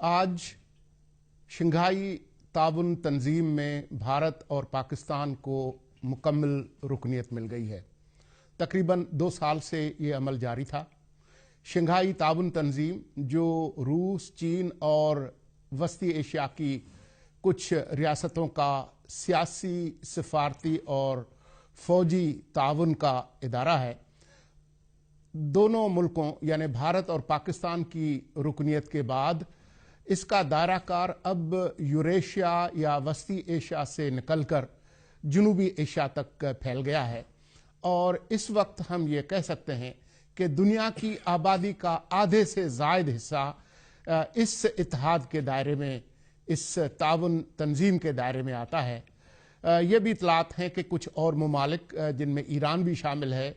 آج شنگھائی تعاون تنظیم میں بھارت اور پاکستان کو مکمل رکنیت مل گئی ہے۔ تقریباً 2 سال سے یہ عمل جاری تھا۔ شنگھائی تعاون تنظیم جو روس، چین اور وسطی ایشیا کی کچھ ریاستوں کا سیاسی، سفارتی اور فوجی تعاون کا ادارہ ہے، دونوں ملکوں یعنی بھارت اور پاکستان کی رکنیت کے بعد اس کا دائرہ کار اب یوریشیا یا وسطی ایشیا سے نکل کر جنوبی ایشیا تک پھیل گیا ہے، اور اس وقت ہم یہ کہہ سکتے ہیں کہ دنیا کی آبادی کا آدھے سے زائد حصہ اس اتحاد کے دائرے میں، اس تعاون تنظیم کے دائرے میں آتا ہے۔ یہ بھی اطلاعات ہیں کہ کچھ اور ممالک جن میں ایران بھی شامل ہے،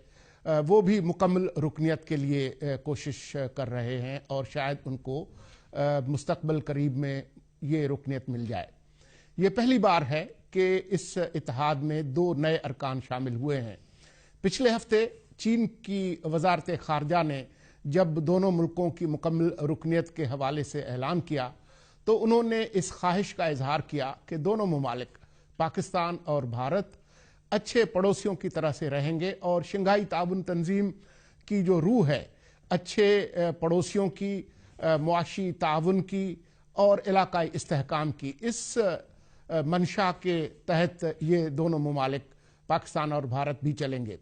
وہ بھی مکمل رکنیت کے لیے کوشش کر رہے ہیں اور شاید ان کو مستقبل قریب میں یہ رکنیت مل جائے۔ یہ پہلی بار ہے کہ اس اتحاد میں 2 نئے ارکان شامل ہوئے ہیں۔ پچھلے ہفتے چین کی وزارت خارجہ نے جب دونوں ملکوں کی مکمل رکنیت کے حوالے سے اعلان کیا تو انہوں نے اس خواہش کا اظہار کیا کہ دونوں ممالک پاکستان اور بھارت اچھے پڑوسیوں کی طرح سے رہیں گے، اور شنگھائی تعاون تنظیم کی جو روح ہے اچھے پڑوسیوں کی، معاشی تعاون کی اور علاقائی استحکام کی، اس منشا کے تحت یہ دونوں ممالک پاکستان اور بھارت بھی چلیں گے۔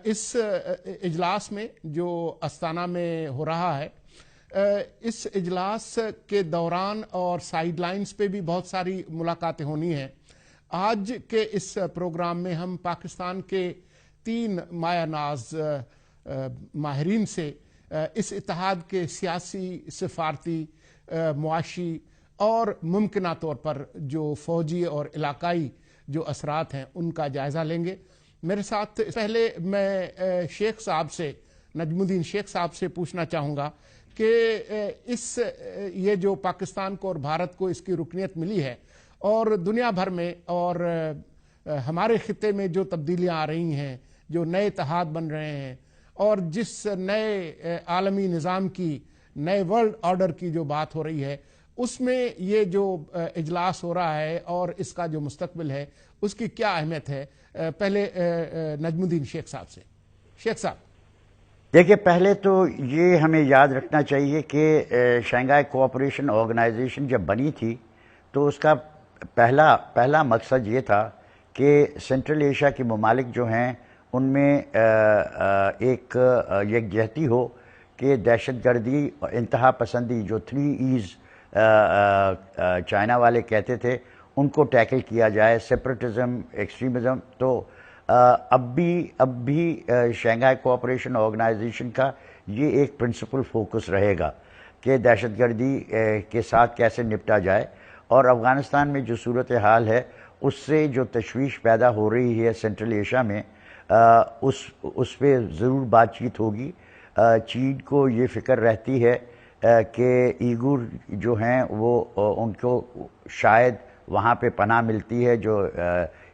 اس اجلاس میں جو استانہ میں ہو رہا ہے، اس اجلاس کے دوران اور سائیڈ لائنز پہ بھی بہت ساری ملاقاتیں ہونی ہیں۔ آج کے اس پروگرام میں ہم پاکستان کے 3 مایہ ناز ماہرین سے اس اتحاد کے سیاسی، سفارتی، معاشی اور ممکنہ طور پر جو فوجی اور علاقائی جو اثرات ہیں ان کا جائزہ لیں گے۔ میرے ساتھ پہلے میں شیخ صاحب سے، نجم الدین شیخ صاحب سے پوچھنا چاہوں گا کہ یہ جو پاکستان کو اور بھارت کو اس کی رکنیت ملی ہے، اور دنیا بھر میں اور ہمارے خطے میں جو تبدیلیاں آ رہی ہیں، جو نئے اتحاد بن رہے ہیں، اور جس نئے عالمی نظام کی، نئے ورلڈ آرڈر کی جو بات ہو رہی ہے، اس میں یہ جو اجلاس ہو رہا ہے اور اس کا جو مستقبل ہے اس کی کیا اہمیت ہے؟ پہلے نجم الدین شیخ صاحب سے۔ شیخ صاحب دیکھیے، پہلے تو یہ ہمیں یاد رکھنا چاہیے کہ شنگھائی کوآپریشن آرگنائزیشن جب بنی تھی تو اس کا پہلا مقصد یہ تھا کہ سینٹرل ایشیا کے ممالک جو ہیں ان میں ایک یکجہتی ہو کہ دہشت گردی، انتہا پسندی، جو 3 ایز چائنا والے کہتے تھے، ان کو ٹیکل کیا جائے، سیپریٹزم، ایکسٹریمزم۔ تو اب بھی شنگھائی کوآپریشن آرگنائزیشن کا یہ ایک پرنسپل فوکس رہے گا کہ دہشت گردی کے ساتھ کیسے نپٹا جائے، اور افغانستان میں جو صورتحال ہے اس سے جو تشویش پیدا ہو رہی ہے سینٹرل ایشیا میں، اس پہ ضرور بات چیت ہوگی۔ چین کو یہ فکر رہتی ہے کہ ایگور جو ہیں وہ ان کو شاید وہاں پہ پناہ ملتی ہے، جو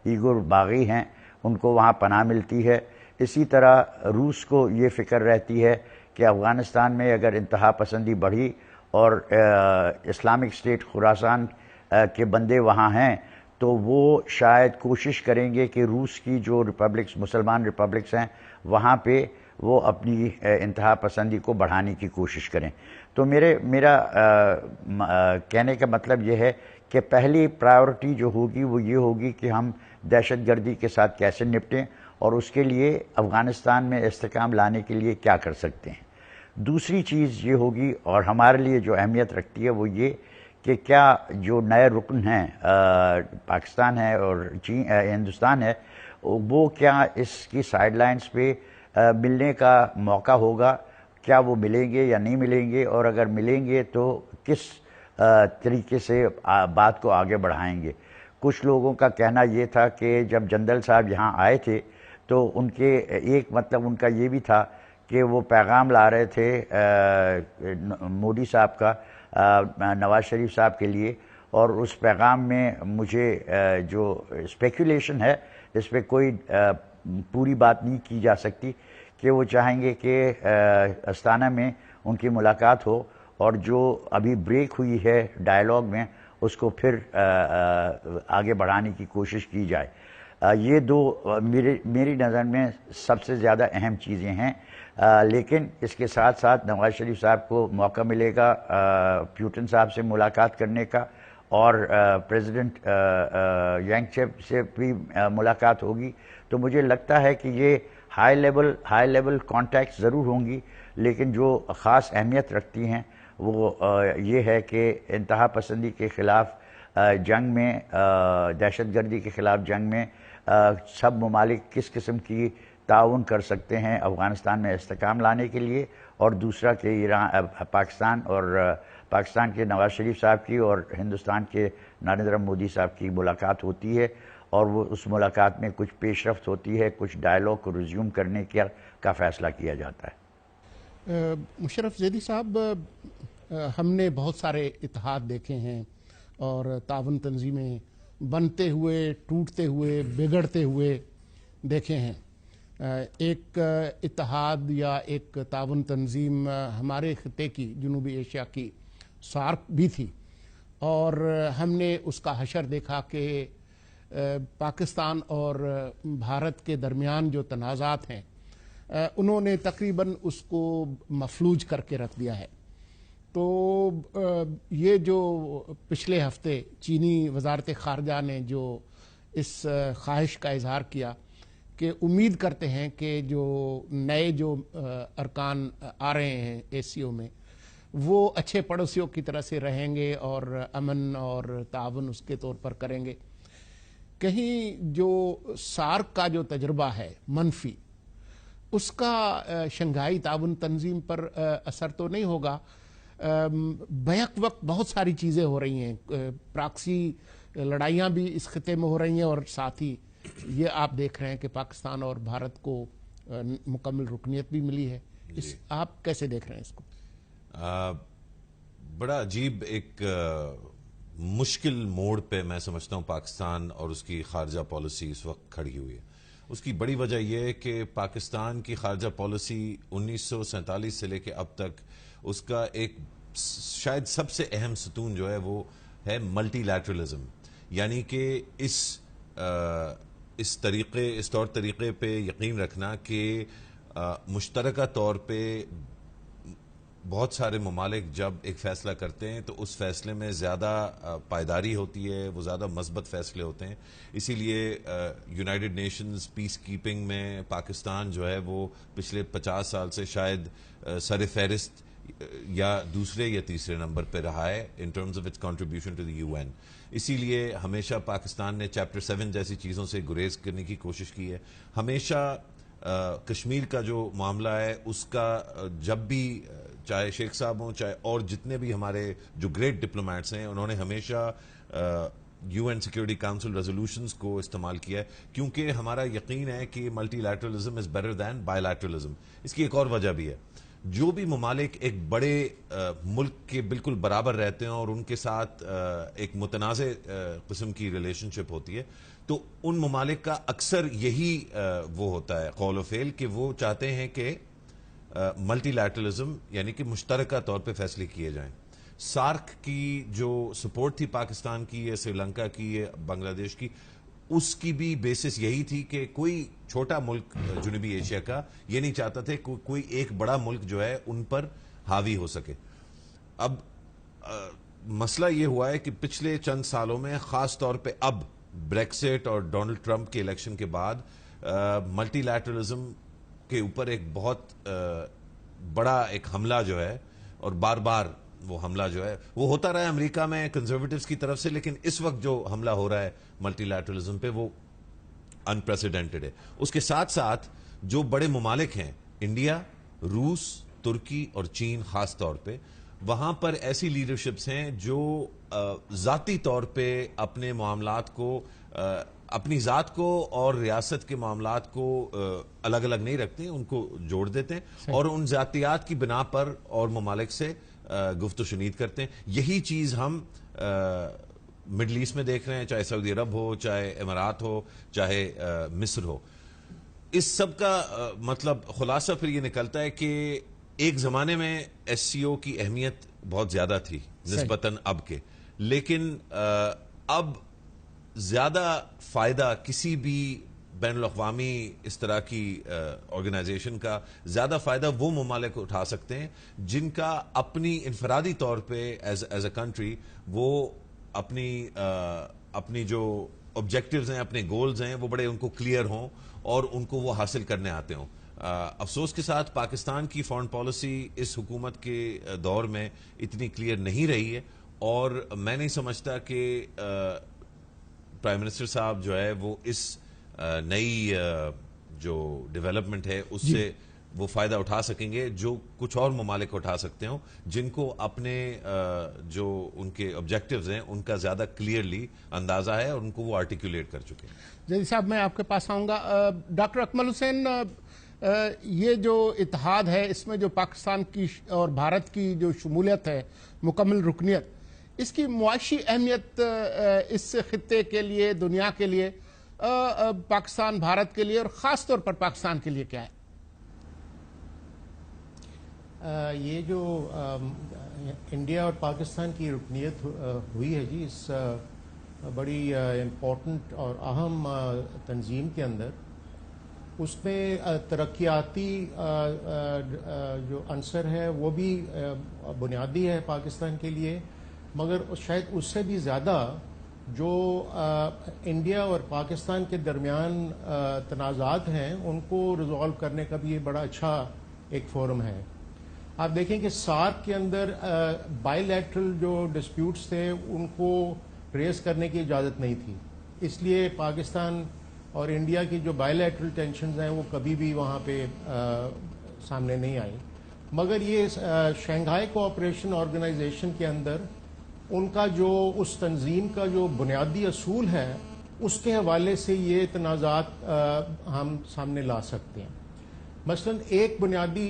ایگور باغی ہیں ان کو وہاں پناہ ملتی ہے۔ اسی طرح روس کو یہ فکر رہتی ہے کہ افغانستان میں اگر انتہا پسندی بڑھی اور اسلامک اسٹیٹ خراسان کے بندے وہاں ہیں تو وہ شاید کوشش کریں گے کہ روس کی جو ریپبلکس، مسلمان ریپبلکس ہیں، وہاں پہ وہ اپنی انتہا پسندی کو بڑھانے کی کوشش کریں۔ تو میرا کہنے کا مطلب یہ ہے کہ پہلی پرائیورٹی جو ہوگی وہ یہ ہوگی کہ ہم دہشت گردی کے ساتھ کیسے نپٹیں، اور اس کے لیے افغانستان میں استحکام لانے کے لیے کیا کر سکتے ہیں۔ دوسری چیز یہ ہوگی، اور ہمارے لیے جو اہمیت رکھتی ہے، وہ یہ کہ کیا جو نئے رکن ہیں، پاکستان ہے اور ہندوستان ہے، وہ کیا اس کی سائیڈ لائنز پہ ملنے کا موقع ہوگا، کیا وہ ملیں گے یا نہیں ملیں گے، اور اگر ملیں گے تو کس طریقے سے بات کو آگے بڑھائیں گے۔ کچھ لوگوں کا کہنا یہ تھا کہ جب جندل صاحب یہاں آئے تھے تو ان کے ایک مطلب ان کا یہ بھی تھا کہ وہ پیغام لا رہے تھے مودی صاحب کا نواز شریف صاحب کے لیے، اور اس پیغام میں مجھے جو اسپیکولیشن ہے، اس پہ کوئی پوری بات نہیں کی جا سکتی، کہ وہ چاہیں گے کہ استانہ میں ان کی ملاقات ہو اور جو ابھی بریک ہوئی ہے ڈائلاگ میں اس کو پھر آگے بڑھانے کی کوشش کی جائے. یہ دو میری نظر میں سب سے زیادہ اہم چیزیں ہیں. لیکن اس کے ساتھ ساتھ نواز شریف صاحب کو موقع ملے گا پیوٹن صاحب سے ملاقات کرنے کا, اور پریزیڈنٹ یانگچیپ سے بھی ملاقات ہوگی. تو مجھے لگتا ہے کہ یہ ہائی لیول کانٹیکٹ ضرور ہوں گی, لیکن جو خاص اہمیت رکھتی ہیں وہ یہ ہے کہ انتہا پسندی کے خلاف جنگ میں, دہشت گردی کے خلاف جنگ میں سب ممالک کس قسم کی تعاون کر سکتے ہیں افغانستان میں استحکام لانے کے لیے. اور دوسرا کہ پاکستان کے نواز شریف صاحب کی اور ہندوستان کے نریندر مودی صاحب کی ملاقات ہوتی ہے, اور وہ اس ملاقات میں کچھ پیش رفت ہوتی ہے, کچھ ڈائلاگ کو ریزیوم کرنے کا فیصلہ کیا جاتا ہے. مشرف زیدی صاحب, ہم نے بہت سارے اتحاد دیکھے ہیں اور تعاون تنظیمیں بنتے ہوئے, ٹوٹتے ہوئے, بگڑتے ہوئے دیکھے ہیں. ایک اتحاد یا ایک تعاون تنظیم ہمارے خطے کی, جنوبی ایشیا کی سارک بھی تھی, اور ہم نے اس کا حشر دیکھا کہ پاکستان اور بھارت کے درمیان جو تنازعات ہیں انہوں نے تقریباً اس کو مفلوج کر کے رکھ دیا ہے. تو یہ جو پچھلے ہفتے چینی وزارت خارجہ نے جو اس خواہش کا اظہار کیا کہ امید کرتے ہیں کہ جو نئے جو ارکان آ رہے ہیں اے سی او میں وہ اچھے پڑوسیوں کی طرح سے رہیں گے اور امن اور تعاون اس کے طور پر کریں گے, کہیں جو سارک کا جو تجربہ ہے منفی, اس کا شنگھائی تعاون تنظیم پر اثر تو نہیں ہوگا؟ بیک وقت بہت ساری چیزیں ہو رہی ہیں, پراکسی لڑائیاں بھی اس خطے میں ہو رہی ہیں, اور ساتھ ہی یہ آپ دیکھ رہے ہیں کہ پاکستان اور بھارت کو مکمل رکنیت بھی ملی ہے. آپ کیسے دیکھ رہے ہیں اس کو؟ بڑا عجیب ایک مشکل موڑ پہ میں سمجھتا ہوں پاکستان اور اس کی خارجہ پالیسی اس وقت کھڑی ہوئی ہے. اس کی بڑی وجہ یہ ہے کہ پاکستان کی خارجہ پالیسی 1947 سے لے کے اب تک اس کا ایک شاید سب سے اہم ستون جو ہے وہ ہے ملٹی لیٹرلزم, یعنی کہ اس طور طریقے پہ یقین رکھنا کہ مشترکہ طور پہ بہت سارے ممالک جب ایک فیصلہ کرتے ہیں تو اس فیصلے میں زیادہ پائیداری ہوتی ہے, وہ زیادہ مثبت فیصلے ہوتے ہیں. اسی لیے یونائیٹڈ نیشنز پیس کیپنگ میں پاکستان جو ہے وہ پچھلے 50 سال سے شاید سر فہرست یا دوسرے یا تیسرے نمبر پہ رہا ہے in terms of its contribution to the UN. اسی لیے ہمیشہ پاکستان نے چیپٹر 7 جیسی چیزوں سے گریز کرنے کی کوشش کی ہے. ہمیشہ کشمیر کا جو معاملہ ہے اس کا جب بھی چاہے شیخ صاحب ہوں چاہے اور جتنے بھی ہمارے جو گریٹ ڈپلومیٹس ہیں انہوں نے ہمیشہ UN سیکیورٹی کاؤنسل ریزولوشنز کو استعمال کیا ہے, کیونکہ ہمارا یقین ہے کہ multilateralism is better than bilateralism. اس کی ایک اور وجہ بھی ہے, جو بھی ممالک ایک بڑے ملک کے بالکل برابر رہتے ہیں اور ان کے ساتھ ایک متنازع قسم کی ریلیشن شپ ہوتی ہے, تو ان ممالک کا اکثر یہی وہ ہوتا ہے قول و فعل کہ وہ چاہتے ہیں کہ ملٹی لیٹرلزم یعنی کہ مشترکہ طور پہ فیصلے کیے جائیں. سارک کی جو سپورٹ تھی پاکستان کی یا سری لنکا کی یا بنگلہ دیش کی, اس کی بھی بیسس یہی تھی کہ کوئی چھوٹا ملک جنوبی ایشیا کا یہ نہیں چاہتا تھے کوئی ایک بڑا ملک جو ہے ان پر حاوی ہو سکے. اب مسئلہ یہ ہوا ہے کہ پچھلے چند سالوں میں خاص طور پہ اب بریکسٹ اور ڈونلڈ ٹرمپ کے الیکشن کے بعد ملٹی لیٹرلزم کے اوپر ایک بہت بڑا ایک حملہ جو ہے, اور بار بار وہ حملہ جو ہے وہ ہوتا رہا ہے امریکہ میں کنزرویٹوز کی طرف سے, لیکن اس وقت جو حملہ ہو رہا ہے ملٹی لیٹرلزم پہ وہ انپریسیڈنٹڈ ہے. اس کے ساتھ ساتھ جو بڑے ممالک ہیں انڈیا, روس, ترکی اور چین خاص طور پہ, وہاں پر ایسی لیڈرشپس ہیں جو ذاتی طور پہ اپنے معاملات کو اپنی ذات کو اور ریاست کے معاملات کو الگ الگ نہیں رکھتے, ان کو جوڑ دیتے ہیں اور ان ذاتیات کی بنا پر اور ممالک سے گفت و شنید کرتے ہیں. یہی چیز ہم مڈل ایسٹ میں دیکھ رہے ہیں, چاہے سعودی عرب ہو, چاہے امارات ہو, چاہے مصر ہو. اس سب کا مطلب خلاصہ پھر یہ نکلتا ہے کہ ایک زمانے میں ایس سی او کی اہمیت بہت زیادہ تھی نسبتاً اب کے، لیکن اب زیادہ فائدہ کسی بھی بین الاقوامی اس طرح کی آرگنائزیشن کا زیادہ فائدہ وہ ممالک اٹھا سکتے ہیں جن کا اپنی انفرادی طور پہ ایز اے کنٹری وہ اپنی جو آبجیکٹیوز ہیں، اپنے گولز ہیں، وہ بڑے ان کو کلیئر ہوں اور ان کو وہ حاصل کرنے آتے ہوں. افسوس کے ساتھ پاکستان کی فارن پالیسی اس حکومت کے دور میں اتنی کلیئر نہیں رہی ہے، اور میں نہیں سمجھتا کہ پرائم منسٹر صاحب جو ہے وہ اس نئی جو ڈیولپمنٹ ہے اس سے وہ فائدہ اٹھا سکیں گے جو کچھ اور ممالک اٹھا سکتے ہوں جن کو اپنے جو ان کے آبجیکٹیوز ہیں ان کا زیادہ کلیئرلی اندازہ ہے اور ان کو وہ آرٹیکولیٹ کر چکے ہیں. جی صاحب، میں آپ کے پاس آؤں گا. ڈاکٹر اکمل حسین، یہ جو اتحاد ہے اس میں جو پاکستان کی اور بھارت کی جو شمولیت ہے، مکمل رکنیت، اس کی معاشی اہمیت اس خطے کے لیے، دنیا کے لیے، پاکستان بھارت کے لیے اور خاص طور پر پاکستان کے لیے کیا ہے؟ یہ جو انڈیا اور پاکستان کی رکنیت ہوئی ہے جی، اس بڑی امپورٹنٹ اور اہم تنظیم کے اندر، اس میں ترقیاتی جو عنصر ہے وہ بھی بنیادی ہے پاکستان کے لیے، مگر شاید اس سے بھی زیادہ جو انڈیا اور پاکستان کے درمیان تنازعات ہیں ان کو ریزالو کرنے کا بھی یہ بڑا اچھا ایک فورم ہے. آپ دیکھیں کہ سارک کے اندر بائی لیٹرل جو ڈسپیوٹس تھے ان کو ریز کرنے کی اجازت نہیں تھی، اس لیے پاکستان اور انڈیا کی جو بائی لیٹرل ٹینشنز ہیں وہ کبھی بھی وہاں پہ سامنے نہیں آئیں. مگر یہ شنگھائی کوآپریشن آرگنائزیشن کے اندر ان کا جو اس تنظیم کا جو بنیادی اصول ہے اس کے حوالے سے یہ تنازعات ہم سامنے لا سکتے ہیں. مثلا ایک بنیادی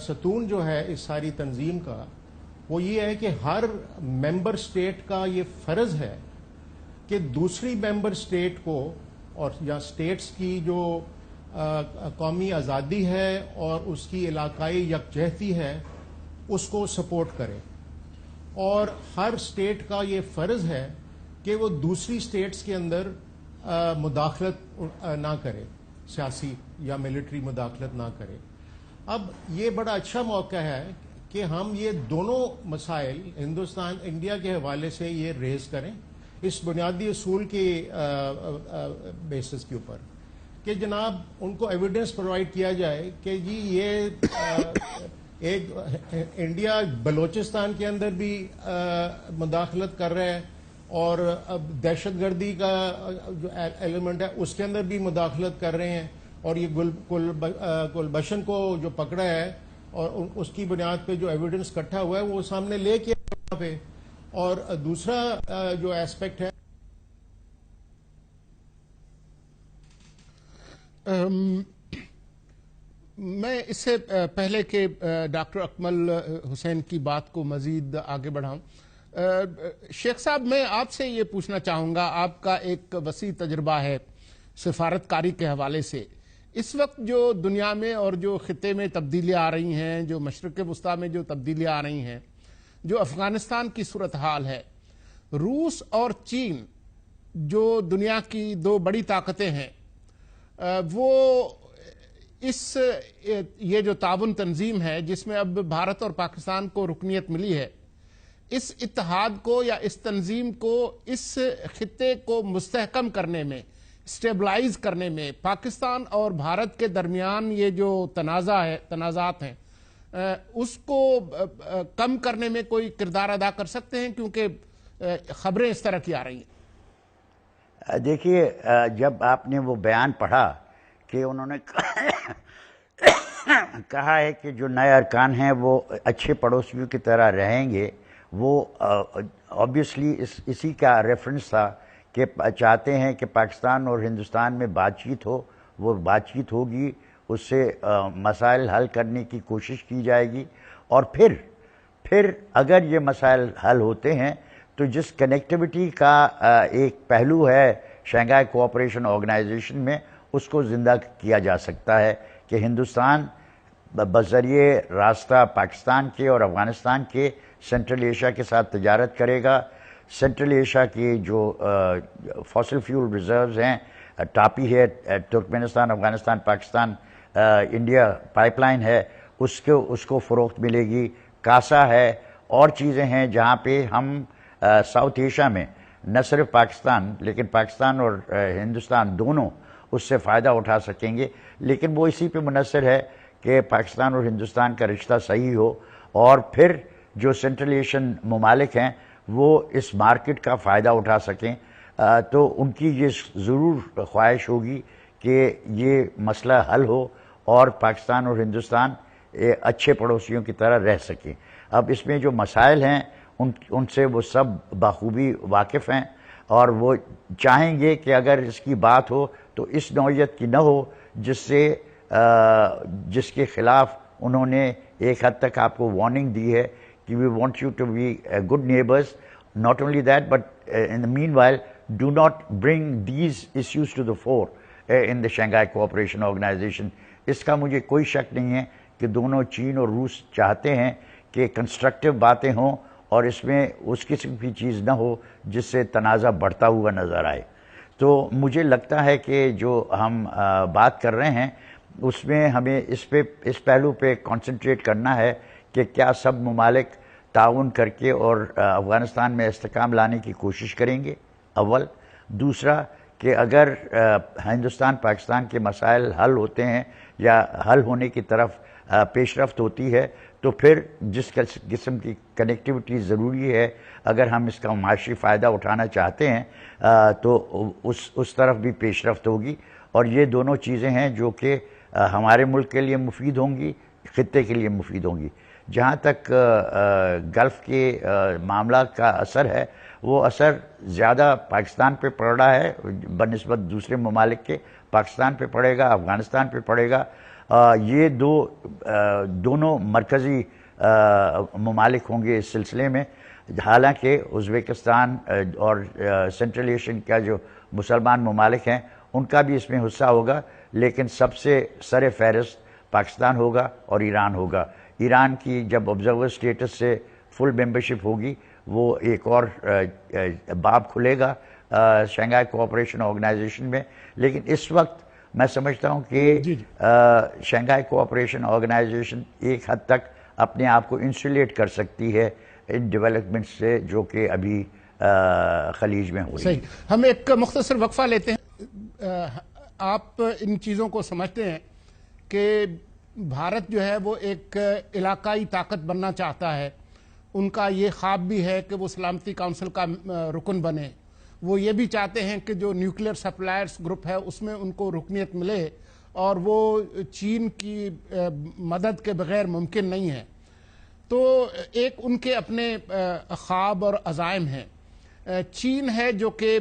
ستون جو ہے اس ساری تنظیم کا وہ یہ ہے کہ ہر ممبر سٹیٹ کا یہ فرض ہے کہ دوسری ممبر سٹیٹ کو اور یا سٹیٹس کی جو قومی آزادی ہے اور اس کی علاقائی یکجہتی ہے اس کو سپورٹ کرے، اور ہر سٹیٹ کا یہ فرض ہے کہ وہ دوسری سٹیٹس کے اندر مداخلت نہ کرے، سیاسی یا ملٹری مداخلت نہ کرے. اب یہ بڑا اچھا موقع ہے کہ ہم یہ دونوں مسائل ہندوستان انڈیا کے حوالے سے یہ ریز کریں اس بنیادی اصول کے بیسس کے اوپر کہ جناب ان کو ایویڈنس پرووائڈ کیا جائے کہ جی یہ ایک انڈیا بلوچستان کے اندر بھی مداخلت کر رہا ہے اور اب دہشت گردی کا جو ایلیمنٹ ہے اس کے اندر بھی مداخلت کر رہے ہیں، اور یہ گلبشن کو جو پکڑا ہے اور اس کی بنیاد پہ جو ایویڈنس اکٹھا ہوا ہے وہ سامنے لے کے وہاں پہ. اور دوسرا جو ایسپیکٹ ہے میں اس سے پہلے کہ ڈاکٹر اکمل حسین کی بات کو مزید آگے بڑھاؤں، شیخ صاحب میں آپ سے یہ پوچھنا چاہوں گا، آپ کا ایک وسیع تجربہ ہے سفارتکاری کے حوالے سے. اس وقت جو دنیا میں اور جو خطے میں تبدیلیاں آ رہی ہیں، جو مشرق وسطیٰ میں جو تبدیلیاں آ رہی ہیں، جو افغانستان کی صورتحال ہے، روس اور چین جو دنیا کی دو بڑی طاقتیں ہیں، وہ یہ جو تعاون تنظیم ہے جس میں اب بھارت اور پاکستان کو رکنیت ملی ہے، اس اتحاد کو یا اس تنظیم کو، اس خطے کو مستحکم کرنے میں، اسٹیبلائز کرنے میں، پاکستان اور بھارت کے درمیان یہ جو تنازعات ہیں اس کو کم کرنے میں کوئی کردار ادا کر سکتے ہیں، کیونکہ خبریں اس طرح کی آ رہی ہیں؟ دیکھیے، جب آپ نے وہ بیان پڑھا کہ انہوں نے کہا ہے کہ جو نئے ارکان ہیں وہ اچھے پڑوسیوں کی طرح رہیں گے، وہ آبویسلی اسی کا ریفرنس تھا کہ چاہتے ہیں کہ پاکستان اور ہندوستان میں بات چیت ہو، وہ بات چیت ہوگی، اس سے مسائل حل کرنے کی کوشش کی جائے گی، اور پھر اگر یہ مسائل حل ہوتے ہیں تو جس کنیکٹیوٹی کا ایک پہلو ہے شنگھائی کوآپریشن آرگنائزیشن میں، اس کو زندہ کیا جا سکتا ہے کہ ہندوستان بذریعہ راستہ پاکستان کے اور افغانستان کے سینٹرل ایشیا کے ساتھ تجارت کرے گا. سینٹرل ایشیا کی جو فاسل فیول ریزروز ہیں, ٹاپی ہے, ترکمنستان, Afghanistan, Pakistan, India pipe line ہے, اس کو فروخت ملے گی. کاسا ہے, اور چیزیں ہیں جہاں پہ ہم ساؤتھ ایشیا میں نہ صرف پاکستان لیکن پاکستان اور ہندوستان دونوں اس سے فائدہ اٹھا سکیں گے. لیکن وہ اسی پہ منحصر ہے کہ پاکستان اور ہندوستان کا رشتہ صحیح ہو, اور پھر جو سینٹرل ایشین ممالک ہیں وہ اس مارکیٹ کا فائدہ اٹھا سکیں. تو ان کی یہ ضرور خواہش ہوگی کہ یہ مسئلہ حل ہو اور پاکستان اور ہندوستان اچھے پڑوسیوں کی طرح رہ سکیں. اب اس میں جو مسائل ہیں ان سے وہ سب بخوبی واقف ہیں, اور وہ چاہیں گے کہ اگر اس کی بات ہو تو اس نوعیت کی نہ ہو جس کے خلاف انہوں نے ایک حد تک آپ کو وارننگ دی ہے کہ we want you to be good neighbours. Not only that but in the meanwhile do not bring these issues to the fore in the Shanghai cooperation organisation. اس کا مجھے کوئی شک نہیں ہے کہ دونوں چین اور روس چاہتے ہیں کہ کنسٹرکٹیو باتیں ہوں اور اس میں اس قسم کی چیز نہ ہو جس سے تنازع بڑھتا ہوا نظر آئے. تو مجھے لگتا ہے کہ جو ہم بات کر رہے ہیں اس میں ہمیں اس پہلو پہ کنسنٹریٹ کرنا ہے کہ کیا سب ممالک تعاون کر کے اور افغانستان میں استحکام لانے کی کوشش کریں گے اول. دوسرا کہ اگر ہندوستان پاکستان کے مسائل حل ہوتے ہیں یا حل ہونے کی طرف پیش رفت ہوتی ہے تو پھر جس قسم کی کنیکٹیوٹی ضروری ہے اگر ہم اس کا معاشی فائدہ اٹھانا چاہتے ہیں تو اس طرف بھی پیش رفت ہوگی. اور یہ دونوں چیزیں ہیں جو کہ ہمارے ملک کے لیے مفید ہوں گی, خطے کے لیے مفید ہوں گی. جہاں تک گلف کے معاملات کا اثر ہے وہ اثر زیادہ پاکستان پہ پڑ رہا ہے بنسبت دوسرے ممالک کے. پاکستان پہ پڑے گا, افغانستان پہ پڑے گا. یہ دونوں مرکزی ممالک ہوں گے اس سلسلے میں. حالانکہ ازبکستان اور سینٹرل ایشین کا جو مسلمان ممالک ہیں ان کا بھی اس میں حصہ ہوگا, لیکن سب سے سر فہرست پاکستان ہوگا اور ایران ہوگا. ایران کی جب آبزرور سٹیٹس سے فل ممبرشپ ہوگی وہ ایک اور باب کھلے گا شنگھائی کوآپریشن آرگنائزیشن میں. لیکن اس وقت میں سمجھتا ہوں کہ شنگھائی کوآپریشن آرگنائزیشن ایک حد تک اپنے آپ کو انسولیٹ کر سکتی ہے ان ڈیولپمنٹ سے جو کہ ابھی خلیج میں ہو رہی ہے. ہم ایک مختصر وقفہ لیتے ہیں. آپ ان چیزوں کو سمجھتے ہیں کہ بھارت جو ہے وہ ایک علاقائی طاقت بننا چاہتا ہے, ان کا یہ خواب بھی ہے کہ وہ سلامتی کونسل کا رکن بنے. وہ یہ بھی چاہتے ہیں کہ جو نیوکلیر سپلائرز گروپ ہے اس میں ان کو رکنیت ملے, اور وہ چین کی مدد کے بغیر ممکن نہیں ہے. تو ایک ان کے اپنے خواب اور عزائم ہیں. چین ہے جو کہ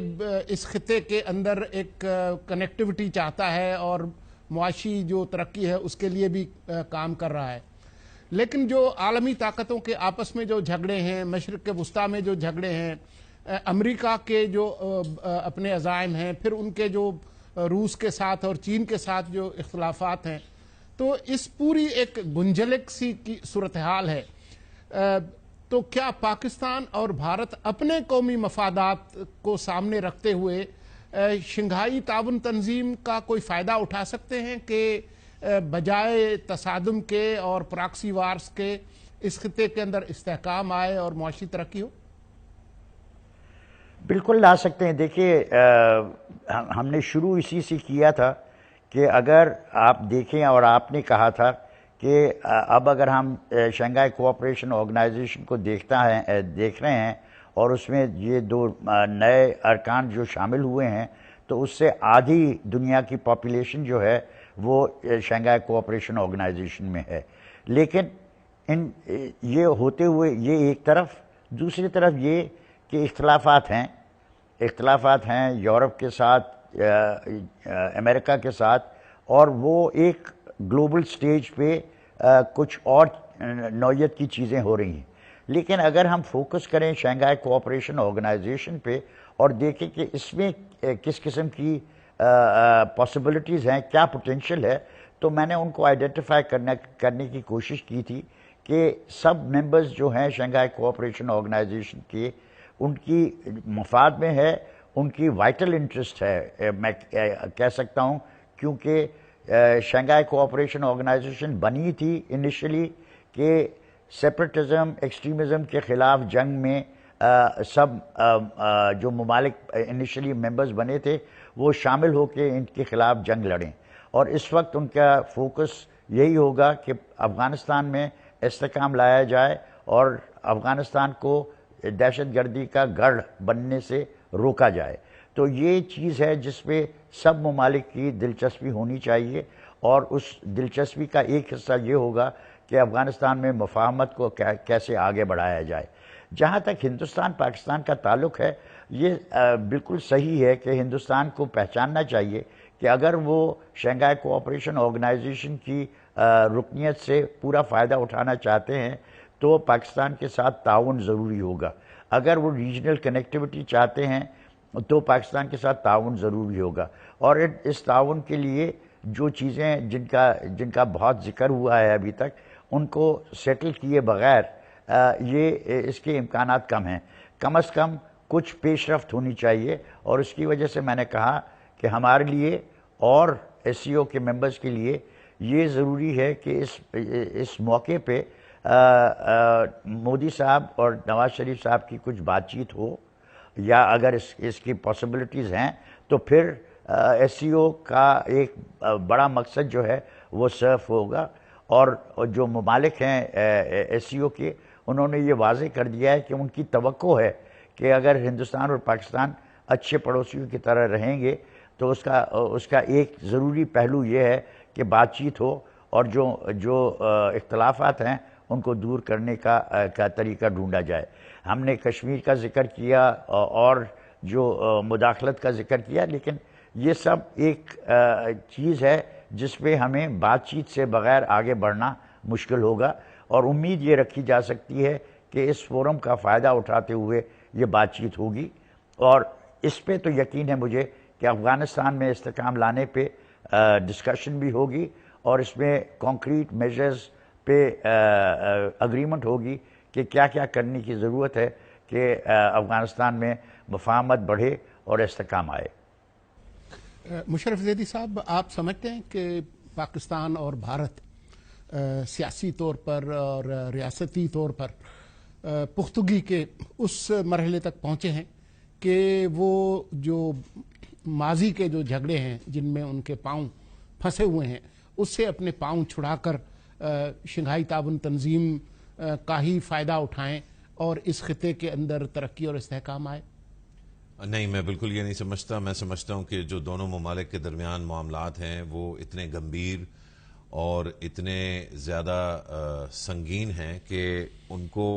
اس خطے کے اندر ایک کنیکٹیوٹی چاہتا ہے اور معاشی جو ترقی ہے اس کے لیے بھی کام کر رہا ہے. لیکن جو عالمی طاقتوں کے آپس میں جو جھگڑے ہیں, مشرق وسطیٰ میں جو جھگڑے ہیں, امریکہ کے جو اپنے عزائم ہیں, پھر ان کے جو روس کے ساتھ اور چین کے ساتھ جو اختلافات ہیں, تو اس پوری ایک گنجلک سی کی صورتحال ہے. تو کیا پاکستان اور بھارت اپنے قومی مفادات کو سامنے رکھتے ہوئے شنگھائی تعاون تنظیم کا کوئی فائدہ اٹھا سکتے ہیں کہ بجائے تصادم کے اور پراکسی وارز کے اس خطے کے اندر استحکام آئے اور معاشی ترقی ہو؟ بالکل لا سکتے ہیں. دیکھیے ہم نے شروع اسی سے کیا تھا کہ اگر آپ دیکھیں, اور آپ نے کہا تھا کہ اب اگر ہم شنگھائی کوآپریشن آرگنائزیشن کو دیکھ رہے ہیں اور اس میں یہ دو نئے ارکان جو شامل ہوئے ہیں تو اس سے آدھی دنیا کی پاپولیشن جو ہے وہ شنگھائی کوآپریشن آرگنائزیشن میں ہے. لیکن یہ ہوتے ہوئے یہ ایک طرف, دوسری طرف یہ کہ اختلافات ہیں یورپ کے ساتھ, امریکہ کے ساتھ, اور وہ ایک گلوبل سٹیج پہ کچھ اور نوعیت کی چیزیں ہو رہی ہیں. لیکن اگر ہم فوکس کریں شنگھائی کوآپریشن آرگنائزیشن پہ اور دیکھیں کہ اس میں کس قسم کی پاسبلٹیز ہیں, کیا پوٹینشیل ہے, تو میں نے ان کو آئیڈینٹیفائی کرنے کی کوشش کی تھی کہ سب ممبرز جو ہیں شنگھائی کوآپریشن آرگنائزیشن کے، ان کی مفاد میں ہے، ان کی وائٹل انٹرسٹ ہے میں کہہ سکتا ہوں، کیونکہ شنگھائی کوآپریشن آرگنائزیشن بنی تھی انیشلی کہ سیپریٹزم ایکسٹریمزم کے خلاف جنگ میں سب جو ممالک انیشلی ممبرز بنے تھے وہ شامل ہو کے ان کے خلاف جنگ لڑیں، اور اس وقت ان کا فوکس یہی ہوگا کہ افغانستان میں استحکام لایا جائے اور افغانستان کو دہشت گردی کا گڑھ بننے سے روکا جائے۔ تو یہ چیز ہے جس پہ سب ممالک کی دلچسپی ہونی چاہیے، اور اس دلچسپی کا ایک حصہ یہ ہوگا کہ افغانستان میں مفاہمت کو کیسے آگے بڑھایا جائے۔ جہاں تک ہندوستان پاکستان کا تعلق ہے، یہ بالکل صحیح ہے کہ ہندوستان کو پہچاننا چاہیے کہ اگر وہ شنگھائی کوآپریشن آرگنائزیشن کی رکنیت سے پورا فائدہ اٹھانا چاہتے ہیں تو پاکستان کے ساتھ تعاون ضروری ہوگا۔ اگر وہ ریجنل کنیکٹیوٹی چاہتے ہیں تو پاکستان کے ساتھ تعاون ضروری ہوگا، اور اس تعاون کے لیے جو چیزیں جن کا بہت ذکر ہوا ہے ابھی تک، ان کو سیٹل کیے بغیر اس کے امکانات کم ہیں۔ کم از کم کچھ پیش رفت ہونی چاہیے، اور اس کی وجہ سے میں نے کہا کہ ہمارے لیے اور ایس سی او کے ممبرز کے لیے یہ ضروری ہے کہ اس موقع پہ مودی صاحب اور نواز شریف صاحب کی کچھ بات چیت ہو، یا اگر اس کی پاسبلٹیز ہیں تو پھر ایس سی او کا ایک بڑا مقصد جو ہے وہ صرف ہوگا، اور جو ممالک ہیں ایس سی او کے، انہوں نے یہ واضح کر دیا ہے کہ ان کی توقع ہے کہ اگر ہندوستان اور پاکستان اچھے پڑوسیوں کی طرح رہیں گے تو اس کا ایک ضروری پہلو یہ ہے کہ بات چیت ہو، اور جو اختلافات ہیں ان کو دور کرنے کا طریقہ ڈھونڈا جائے۔ ہم نے کشمیر کا ذکر کیا اور جو مداخلت کا ذکر کیا، لیکن یہ سب ایک چیز ہے جس پہ ہمیں بات چیت سے بغیر آگے بڑھنا مشکل ہوگا، اور امید یہ رکھی جا سکتی ہے کہ اس فورم کا فائدہ اٹھاتے ہوئے یہ بات چیت ہوگی، اور اس پہ تو یقین ہے مجھے کہ افغانستان میں استحکام لانے پہ ڈسکشن بھی ہوگی، اور اس میں کانکریٹ میجرز پہ اگریمنٹ ہوگی کہ کیا کیا کرنے کی ضرورت ہے کہ افغانستان میں مفاہمت بڑھے اور استحکام آئے۔ مشرف زیدی صاحب، آپ سمجھتے ہیں کہ پاکستان اور بھارت سیاسی طور پر اور ریاستی طور پر پختگی کے اس مرحلے تک پہنچے ہیں کہ وہ جو ماضی کے جو جھگڑے ہیں جن میں ان کے پاؤں پھنسے ہوئے ہیں، اس سے اپنے پاؤں چھڑا کر شنگھائی تعاون تنظیم کا ہی فائدہ اٹھائیں اور اس خطے کے اندر ترقی اور استحکام آئے؟ نہیں، میں بالکل یہ نہیں سمجھتا۔ میں سمجھتا ہوں کہ جو دونوں ممالک کے درمیان معاملات ہیں وہ اتنے گمبھیر اور اتنے زیادہ سنگین ہیں کہ ان کو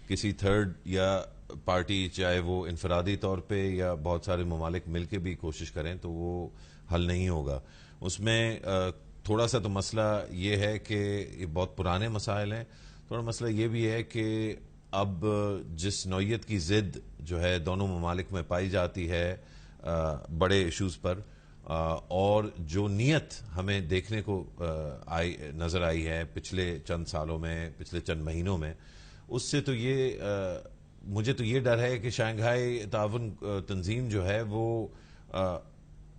کسی تھرڈ یا پارٹی، چاہے وہ انفرادی طور پہ یا بہت سارے ممالک مل کے بھی کوشش کریں تو وہ حل نہیں ہوگا۔ اس میں تھوڑا سا تو مسئلہ یہ ہے کہ یہ بہت پرانے مسائل ہیں۔ تھوڑا مسئلہ یہ بھی ہے کہ اب جس نوعیت کی ضد جو ہے دونوں ممالک میں پائی جاتی ہے بڑے ایشوز پر، اور جو نیت ہمیں دیکھنے کو نظر آئی ہے پچھلے چند سالوں میں، پچھلے چند مہینوں میں، اس سے تو مجھے تو یہ ڈر ہے کہ شنگھائی تعاون تنظیم جو ہے وہ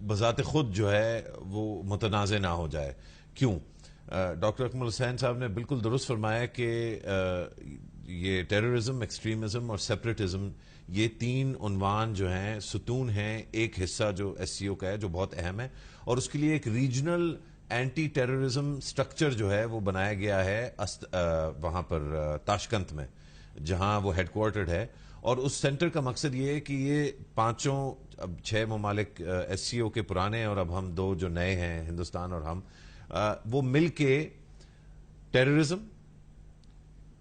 بذات خود جو ہے وہ متنازع نہ ہو جائے۔ کیوں؟ ڈاکٹر اکمل حسین صاحب نے بالکل درست فرمایا کہ یہ ٹیررزم، ایکسٹریمزم اور سیپریٹزم، یہ تین عنوان جو ہیں، ستون ہیں ایک حصہ جو ایس سی او کا ہے جو بہت اہم ہے، اور اس کے لیے ایک ریجنل اینٹی ٹیررزم سٹرکچر جو ہے وہ بنایا گیا ہے وہاں پر تاشکنت میں، جہاں وہ ہیڈ کوارٹرڈ ہے، اور اس سینٹر کا مقصد یہ ہے کہ یہ پانچوں، اب 6 ممالک ایس سی او کے پرانے اور اب ہم 2 جو نئے ہیں ہندوستان اور ہم، وہ مل کے ٹیررزم،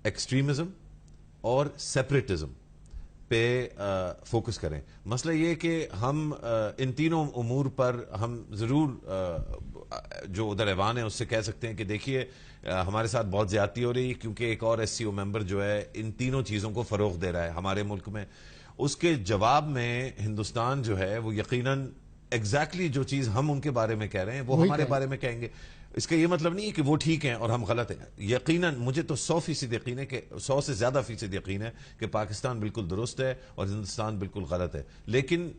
ایکسٹریمزم اور سیپریٹزم پہ فوکس کریں۔ مسئلہ یہ کہ ہم ان تینوں امور پر ہم ضرور جو ادھر ایوان ہے اس سے کہہ سکتے ہیں کہ دیکھیے ہمارے ساتھ بہت زیادتی ہو رہی ہے، کیونکہ ایک اور ایس سی او ممبر جو ہے ان تینوں چیزوں کو فروغ دے رہا ہے ہمارے ملک میں۔ اس کے جواب میں ہندوستان جو ہے وہ یقیناً ایگزیکٹلی جو چیز ہم ان کے بارے میں کہہ رہے ہیں وہ ہمارے بارے میں کہیں گے۔ اس کا یہ مطلب نہیں ہے کہ وہ ٹھیک ہیں اور ہم غلط ہیں. یقیناً مجھے تو 100% یقین ہے کہ 100 سے زیادہ فیصد یقین ہے کہ پاکستان بالکل درست ہے اور ہندوستان بالکل غلط ہے. لیکن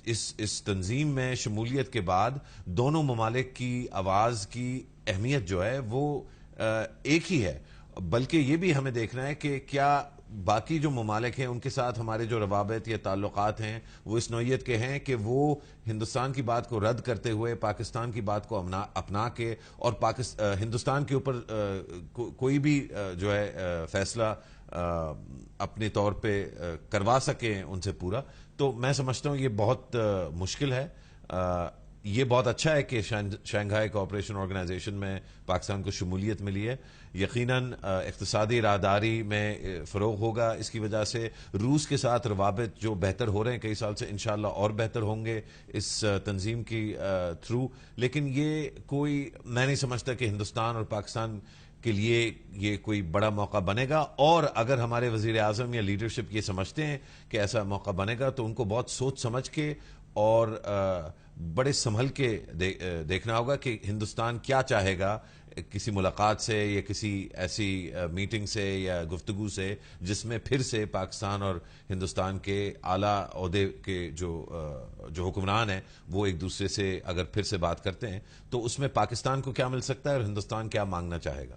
اس تنظیم میں شمولیت کے بعد دونوں ممالک کی آواز کی اہمیت جو ہے وہ ایک ہی ہے. بلکہ یہ بھی ہمیں دیکھنا ہے کہ کیا باقی جو ممالک ہیں ان کے ساتھ ہمارے جو روابط یا تعلقات ہیں وہ اس نوعیت کے ہیں کہ وہ ہندوستان کی بات کو رد کرتے ہوئے پاکستان کی بات کو اپنا کے اور ہندوستان کے اوپر کوئی بھی جو ہے فیصلہ اپنے طور پہ کروا سکیں ان سے پورا. تو میں سمجھتا ہوں یہ بہت مشکل ہے. یہ بہت اچھا ہے کہ شنگھائی کوآپریشن آرگنائزیشن میں پاکستان کو شمولیت ملی ہے. یقیناً اقتصادی راہداری میں فروغ ہوگا. اس کی وجہ سے روس کے ساتھ روابط جو بہتر ہو رہے ہیں کئی سال سے انشاءاللہ اور بہتر ہوں گے اس تنظیم کی تھرو. لیکن یہ میں نہیں سمجھتا کہ ہندوستان اور پاکستان کے لیے یہ کوئی بڑا موقع بنے گا. اور اگر ہمارے وزیر اعظم یا لیڈرشپ یہ سمجھتے ہیں کہ ایسا موقع بنے گا تو ان کو بہت سوچ سمجھ کے اور بڑے سنبھل کے دیکھنا ہوگا کہ ہندوستان کیا چاہے گا کسی ملاقات سے یا کسی ایسی میٹنگ سے یا گفتگو سے جس میں پھر سے پاکستان اور ہندوستان کے اعلیٰ عہدے کے جو حکمران ہیں وہ ایک دوسرے سے اگر پھر سے بات کرتے ہیں تو اس میں پاکستان کو کیا مل سکتا ہے اور ہندوستان کیا مانگنا چاہے گا.